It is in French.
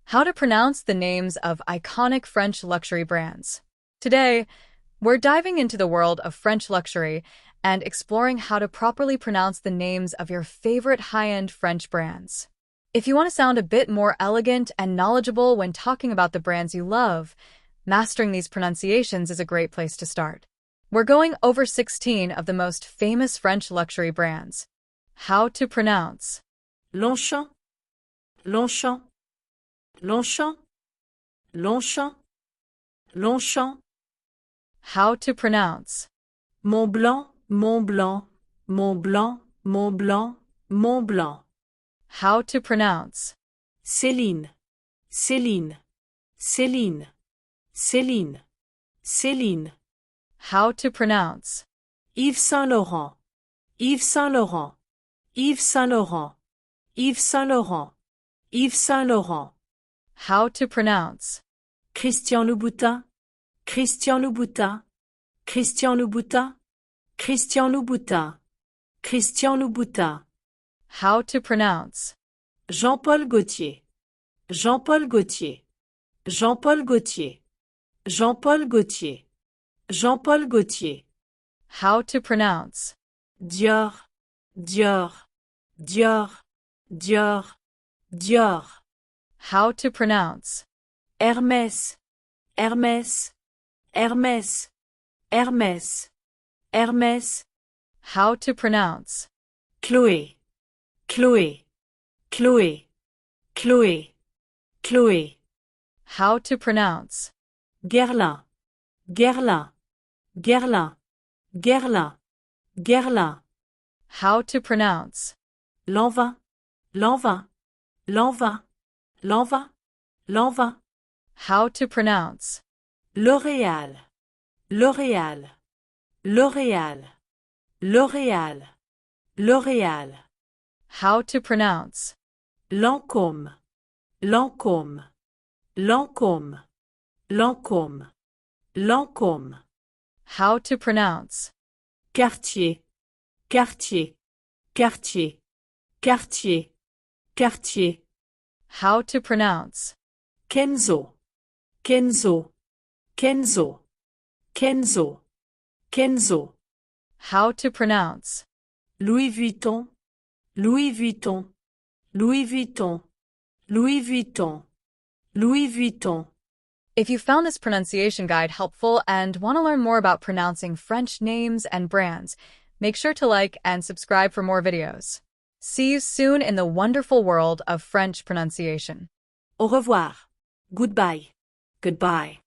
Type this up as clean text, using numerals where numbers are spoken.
How to pronounce the names of iconic French luxury brands. Today, we're diving into the world of French luxury and exploring how to properly pronounce the names of your favorite high-end French brands. If you want to sound a bit more elegant and knowledgeable when talking about the brands you love, mastering these pronunciations is a great place to start. We're going over 16 of the most famous French luxury brands. How to pronounce. Longchamp, Longchamp, Longchamp, Longchamp, Longchamp. How to pronounce. Montblanc, Montblanc, Montblanc, Montblanc, Montblanc. How to pronounce. Céline, Céline, Céline, Céline, Céline. How to pronounce. Yves Saint Laurent, Yves Saint Laurent, Yves Saint Laurent, Yves Saint Laurent, Yves Saint Laurent. How to pronounce. Christian Louboutin, Christian Louboutin, Christian Louboutin, Christian Louboutin, Christian Louboutin. How to pronounce. Jean-Paul Gaultier, Jean-Paul Gaultier, Jean-Paul Gaultier, Jean-Paul Gaultier, Jean-Paul Gaultier. How to pronounce. Dior, Dior, Dior, Dior, Dior. How to pronounce. Hermès, Hermès, Hermès, Hermès, Hermès. How to pronounce. Chloé, Chloé, Chloé, Chloé, Chloé. How to pronounce. Guerlain, Guerlain, Guerlain, Guerlain, Guerlain. How to pronounce. Lanvin, Lanvin, Lanvin, Lanvin, Lanvin. How to pronounce. L'Oréal, L'Oréal, L'Oréal, L'Oréal, L'Oréal. How to pronounce. Lancôme, Lancôme, Lancôme, Lancôme, Lancôme. How to pronounce. Cartier, Cartier, Cartier, Cartier, Cartier. How to pronounce. Kenzo, Kenzo, Kenzo, Kenzo, Kenzo. How to pronounce. Louis Vuitton, Louis Vuitton, Louis Vuitton, Louis Vuitton, Louis Vuitton. If you found this pronunciation guide helpful and want to learn more about pronouncing French names and brands, make sure to like and subscribe for more videos. See you soon in the wonderful world of French pronunciation. Au revoir. Goodbye. Goodbye.